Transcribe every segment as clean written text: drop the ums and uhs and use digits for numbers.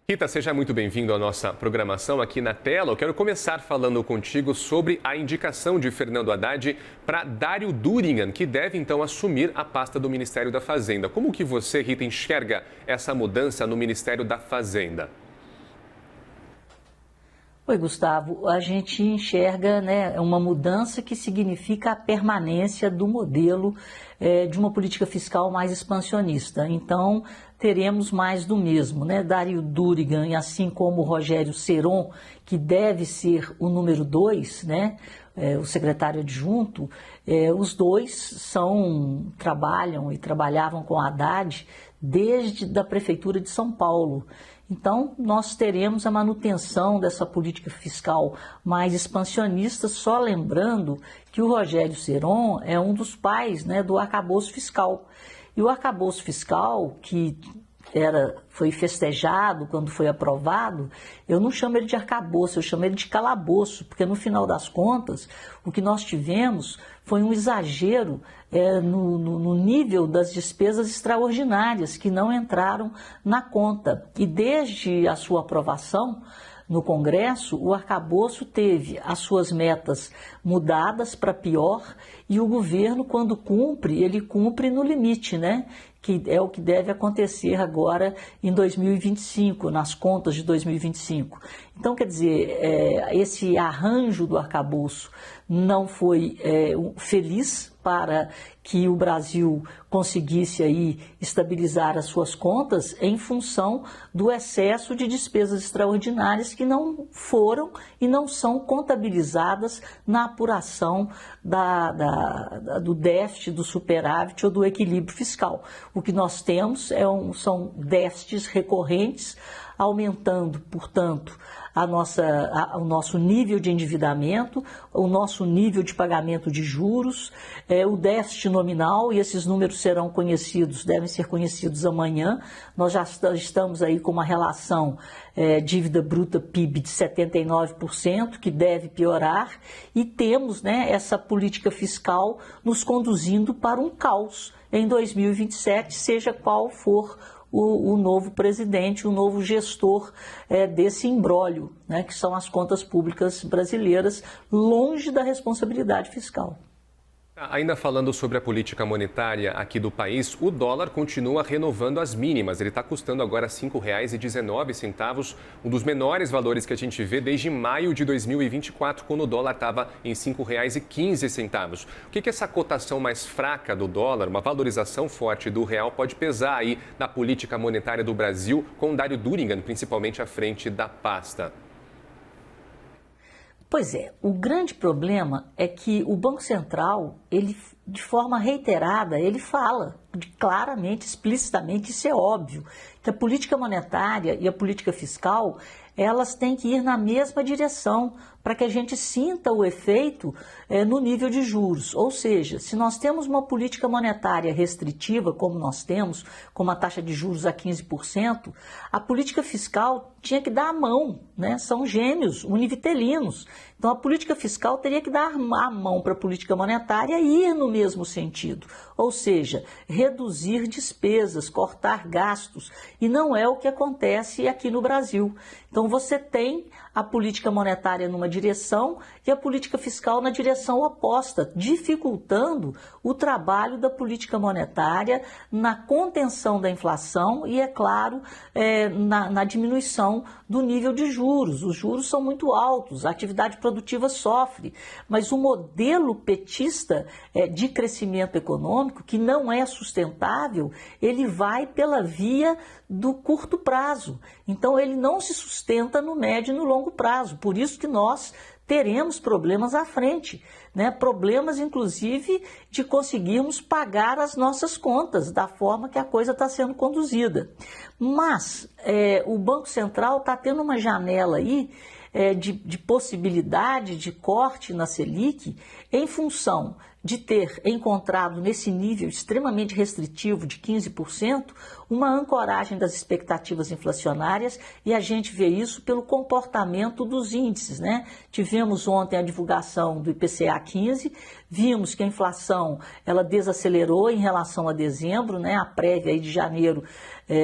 Rita, seja muito bem-vindo à nossa programação aqui na tela. Eu quero começar falando contigo sobre a indicação de Fernando Haddad para Dário Durigan, que deve então assumir a pasta do Ministério da Fazenda. Como que você, Rita, enxerga essa mudança no Ministério da Fazenda? Oi, Gustavo. A gente enxerga, uma mudança que significa a permanência do modelo de uma política fiscal mais expansionista. Então, teremos mais do mesmo, Dário Durigan, assim como o Rogério Seron, que deve ser o número 2, o secretário adjunto, os dois trabalham e trabalhavam com Haddad desde a Prefeitura de São Paulo. Então, nós teremos a manutenção dessa política fiscal mais expansionista, só lembrando que o Rogério Seron é um dos pais do arcabouço fiscal. E o arcabouço fiscal, que foi festejado quando foi aprovado, eu não chamo ele de arcabouço, eu chamo ele de calabouço, porque no final das contas, o que nós tivemos foi um exagero no nível das despesas extraordinárias que não entraram na conta. E desde a sua aprovação no Congresso, o arcabouço teve as suas metas mudadas para pior e o governo, quando cumpre, ele cumpre no limite, que é o que deve acontecer agora em 2025, nas contas de 2025. Então, quer dizer, esse arranjo do arcabouço não foi feliz para que o Brasil conseguisse aí estabilizar as suas contas em função do excesso de despesas extraordinárias que não foram e não são contabilizadas na apuração do déficit, do superávit ou do equilíbrio fiscal. O que nós temos são déficits recorrentes, aumentando, portanto, o nosso nível de endividamento, o nosso nível de pagamento de juros, o déficit nominal, e esses números serão conhecidos, devem ser conhecidos amanhã. Nós já estamos aí com uma relação dívida bruta PIB de 79%, que deve piorar, e temos essa política fiscal nos conduzindo para um caos em 2027, seja qual for o novo presidente, o novo gestor desse imbróglio, que são as contas públicas brasileiras, longe da responsabilidade fiscal. Ainda falando sobre a política monetária aqui do país, o dólar continua renovando as mínimas. Ele está custando agora R$ 5,19, um dos menores valores que a gente vê desde maio de 2024, quando o dólar estava em R$ 5,15. O que essa cotação mais fraca do dólar, uma valorização forte do real, pode pesar aí na política monetária do Brasil, com Dário Durigan, principalmente à frente da pasta? Pois é, o grande problema é que o Banco Central, ele, de forma reiterada, ele fala claramente, explicitamente, isso é óbvio, que a política monetária e a política fiscal, elas têm que ir na mesma direção para que a gente sinta o efeito no nível de juros. Ou seja, se nós temos uma política monetária restritiva, como nós temos, com uma taxa de juros a 15%, a política fiscal tinha que dar a mão, São gêmeos, univitelinos. Então, a política fiscal teria que dar a mão para a política monetária e ir no mesmo sentido. Ou seja, reduzir despesas, cortar gastos. E não é o que acontece aqui no Brasil. Então, você tem a política monetária numa direção e a política fiscal na direção oposta, dificultando o trabalho da política monetária na contenção da inflação e, é claro, na diminuição do nível de juros. Os juros são muito altos, a atividade produtiva sofre, mas o modelo petista de crescimento econômico, que não é sustentável, ele vai pela via do curto prazo. Então, ele não se sustenta no médio e no longo prazo. Por isso que nós teremos problemas à frente, problemas, inclusive, de conseguirmos pagar as nossas contas da forma que a coisa está sendo conduzida. Mas o Banco Central está tendo uma janela aí de possibilidade de corte na Selic em função de ter encontrado nesse nível extremamente restritivo de 15%, uma ancoragem das expectativas inflacionárias, e a gente vê isso pelo comportamento dos índices, né? Tivemos ontem a divulgação do IPCA 15, vimos que a inflação ela desacelerou em relação a dezembro, né? A prévia aí de janeiro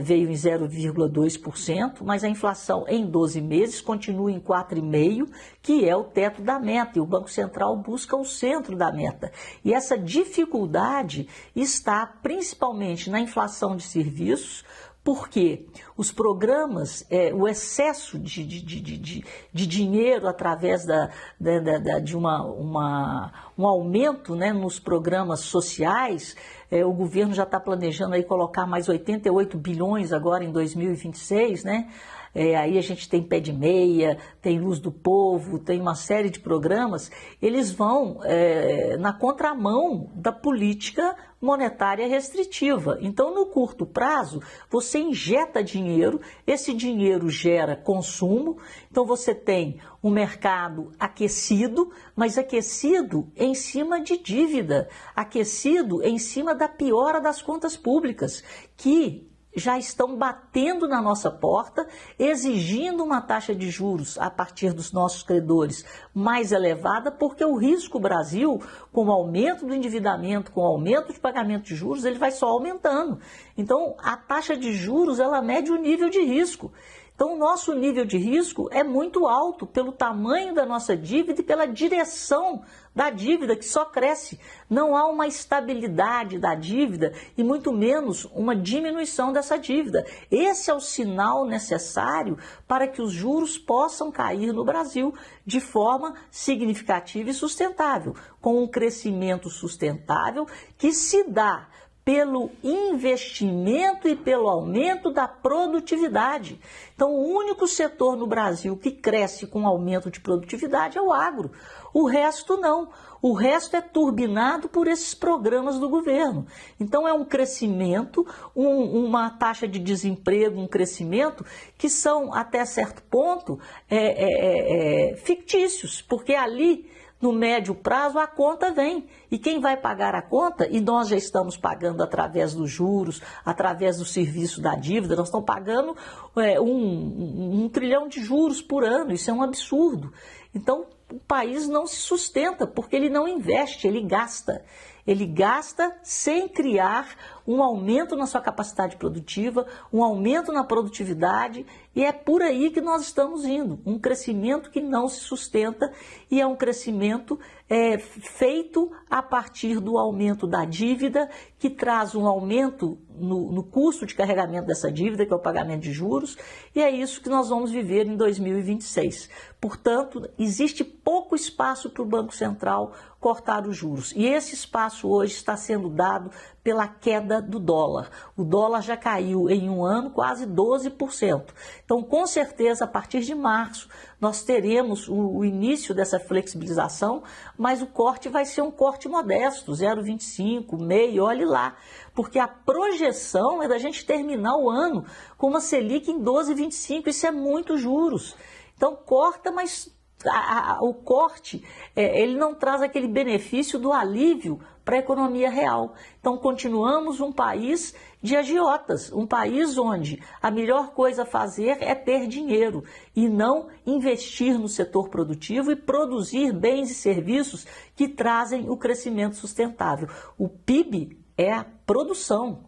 veio em 0,2%, mas a inflação em 12 meses continua em 4,5%, que é o teto da meta, e o Banco Central busca o centro da meta. E essa dificuldade está principalmente na inflação de serviços, porque os programas, o excesso de dinheiro através de um aumento, né, nos programas sociais, o governo já está planejando aí colocar mais 88 bilhões agora em 2026, né? Aí a gente tem Pé de Meia, tem Luz do Povo, tem uma série de programas, eles vão na contramão da política monetária restritiva. Então, no curto prazo, você injeta dinheiro, esse dinheiro gera consumo, então você tem um mercado aquecido, mas aquecido em cima de dívida, aquecido em cima da piora das contas públicas, que já estão batendo na nossa porta, exigindo uma taxa de juros a partir dos nossos credores mais elevada, porque o risco Brasil, com o aumento do endividamento, com o aumento de pagamento de juros, ele vai só aumentando. Então, a taxa de juros, ela mede o nível de risco. Então, o nosso nível de risco é muito alto pelo tamanho da nossa dívida e pela direção da dívida, que só cresce. Não há uma estabilidade da dívida e muito menos uma diminuição dessa dívida. Esse é o sinal necessário para que os juros possam cair no Brasil de forma significativa e sustentável, com um crescimento sustentável que se dá pelo investimento e pelo aumento da produtividade. Então, o único setor no Brasil que cresce com aumento de produtividade é o agro. O resto não. O resto é turbinado por esses programas do governo. Então, é um crescimento, uma taxa de desemprego, um crescimento que são, até certo ponto, fictícios, porque ali, no médio prazo, a conta vem. E quem vai pagar a conta, e nós já estamos pagando através dos juros, através do serviço da dívida, nós estamos pagando 1 trilhão de juros por ano, isso é um absurdo. Então, o país não se sustenta, porque ele não investe, ele gasta. Ele gasta sem criar um aumento na sua capacidade produtiva, um aumento na produtividade, e é por aí que nós estamos indo. Um crescimento que não se sustenta, e é um crescimento feito a partir do aumento da dívida, que traz um aumento no custo de carregamento dessa dívida, que é o pagamento de juros, e é isso que nós vamos viver em 2026. Portanto, existe pouco espaço para o Banco Central cortar os juros, e esse espaço hoje está sendo dado pela queda do dólar. O dólar já caiu em um ano quase 12%. Então, com certeza, a partir de março, nós teremos o início dessa flexibilização, mas o corte vai ser um corte modesto, 0,25, meio, olhe lá, porque a projeção é da gente terminar o ano com uma Selic em 12,25, isso é muito juros. Então, corta, mas o corte, ele não traz aquele benefício do alívio para a economia real. Então, continuamos um país de agiotas, um país onde a melhor coisa a fazer é ter dinheiro e não investir no setor produtivo e produzir bens e serviços que trazem o crescimento sustentável. O PIB é a produção.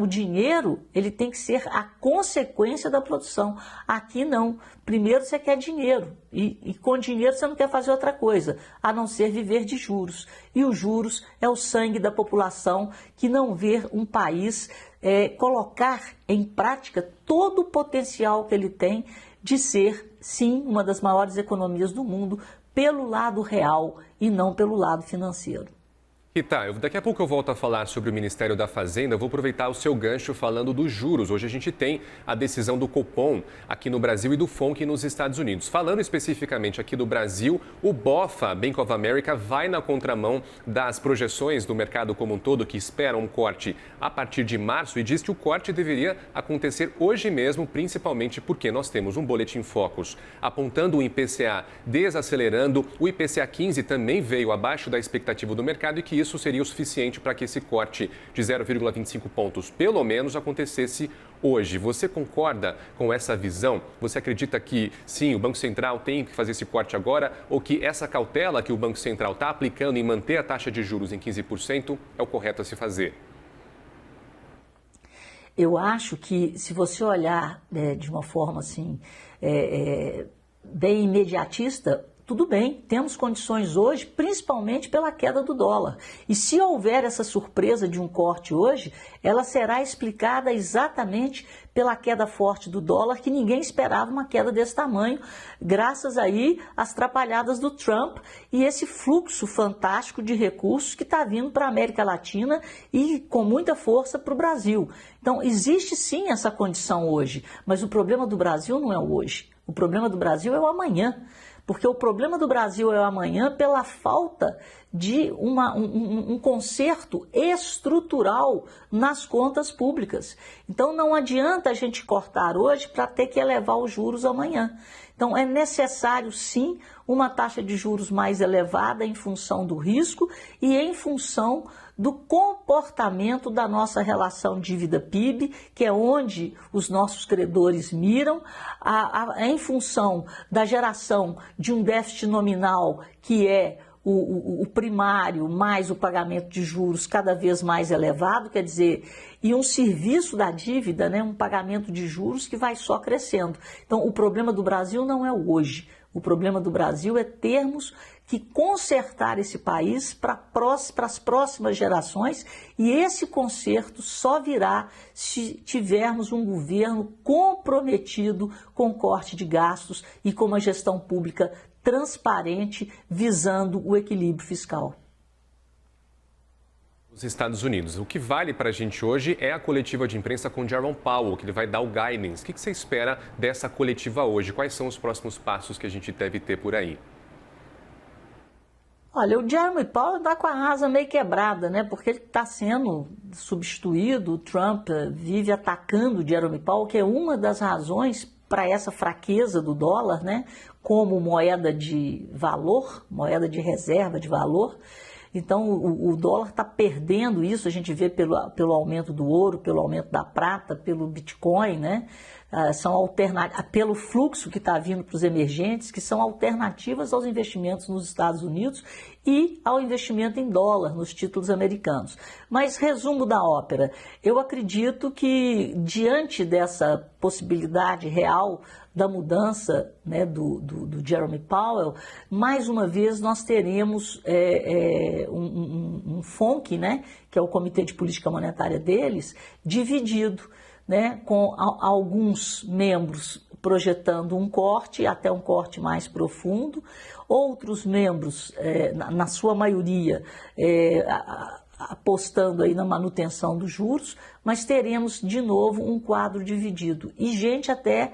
O dinheiro, ele tem que ser a consequência da produção. Aqui não. Primeiro você quer dinheiro e com dinheiro você não quer fazer outra coisa, a não ser viver de juros. E os juros é o sangue da população que não vê um país colocar em prática todo o potencial que ele tem de ser, sim, uma das maiores economias do mundo pelo lado real e não pelo lado financeiro. Rita, daqui a pouco eu volto a falar sobre o Ministério da Fazenda. Eu vou aproveitar o seu gancho falando dos juros. Hoje a gente tem a decisão do Copom aqui no Brasil e do FONC nos Estados Unidos. Falando especificamente aqui do Brasil, o BOFA, Bank of America, vai na contramão das projeções do mercado como um todo, que esperam um corte a partir de março, e diz que o corte deveria acontecer hoje mesmo, principalmente porque nós temos um boletim Focus apontando o IPCA desacelerando. O IPCA 15 também veio abaixo da expectativa do mercado e que isso seria o suficiente para que esse corte de 0,25 pontos, pelo menos, acontecesse hoje. Você concorda com essa visão? Você acredita que, sim, o Banco Central tem que fazer esse corte agora, ou que essa cautela que o Banco Central está aplicando em manter a taxa de juros em 15% é o correto a se fazer? Eu acho que, se você olhar de uma forma assim, bem imediatista, tudo bem, temos condições hoje, principalmente pela queda do dólar. E se houver essa surpresa de um corte hoje, ela será explicada exatamente pela queda forte do dólar, que ninguém esperava uma queda desse tamanho, graças aí às trapalhadas do Trump e esse fluxo fantástico de recursos que está vindo para a América Latina e com muita força para o Brasil. Então, existe sim essa condição hoje, mas o problema do Brasil não é o hoje. O problema do Brasil é o amanhã. Porque o problema do Brasil é o amanhã pela falta de um conserto estrutural nas contas públicas. Então não adianta a gente cortar hoje para ter que elevar os juros amanhã. Então é necessário sim uma taxa de juros mais elevada em função do risco e em função do comportamento da nossa relação dívida-PIB, que é onde os nossos credores miram, em função da geração de um déficit nominal que é o primário mais o pagamento de juros cada vez mais elevado, quer dizer, e um serviço da dívida, né, um pagamento de juros que vai só crescendo. Então, o problema do Brasil não é o hoje. O problema do Brasil é termos que consertar esse país para as próximas gerações, e esse conserto só virá se tivermos um governo comprometido com corte de gastos e com uma gestão pública transparente, visando o equilíbrio fiscal. Nos Estados Unidos, o que vale para a gente hoje é a coletiva de imprensa com Jerome Powell, que ele vai dar o guidance. O que você espera dessa coletiva hoje? Quais são os próximos passos que a gente deve ter por aí? Olha, o Jerome Powell está com a asa meio quebrada, né? Porque ele está sendo substituído, o Trump vive atacando o Jerome Powell, que é uma das razões para essa fraqueza do dólar, né? Como moeda de valor, moeda de reserva de valor. Então, o dólar está perdendo isso, a gente vê pelo aumento do ouro, pelo aumento da prata, pelo Bitcoin, né? Pelo fluxo que está vindo para os emergentes, que são alternativas aos investimentos nos Estados Unidos e ao investimento em dólar nos títulos americanos. Mas, resumo da ópera, eu acredito que, diante dessa possibilidade real da mudança, né, do Jerome Powell, mais uma vez nós teremos um FONC, né, que é o Comitê de Política Monetária deles, dividido, né, com alguns membros projetando um corte, até um corte mais profundo, outros membros, na sua maioria, apostando aí na manutenção dos juros, mas teremos de novo um quadro dividido e gente até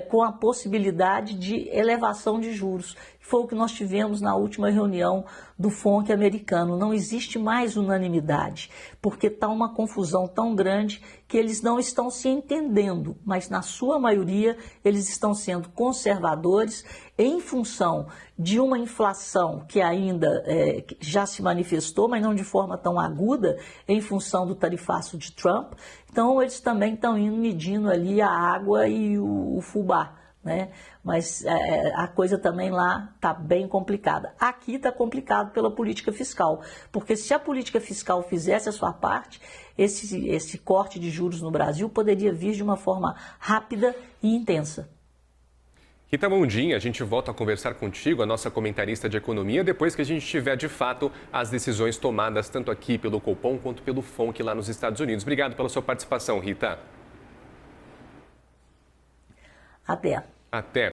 com a possibilidade de elevação de juros, que foi o que nós tivemos na última reunião do FONC americano. Não existe mais unanimidade, porque está uma confusão tão grande que eles não estão se entendendo, mas na sua maioria eles estão sendo conservadores em função de uma inflação que ainda já se manifestou, mas não de forma tão aguda, em função do tarifaço de Trump. Então, eles também estão indo medindo ali a água e o fubá, né? Mas a coisa também lá está bem complicada. Aqui está complicado pela política fiscal, porque se a política fiscal fizesse a sua parte, esse corte de juros no Brasil poderia vir de uma forma rápida e intensa. Rita Mondin, a gente volta a conversar contigo, a nossa comentarista de economia, depois que a gente tiver, de fato, as decisões tomadas tanto aqui pelo Copom quanto pelo FONC lá nos Estados Unidos. Obrigado pela sua participação, Rita. Até. Até.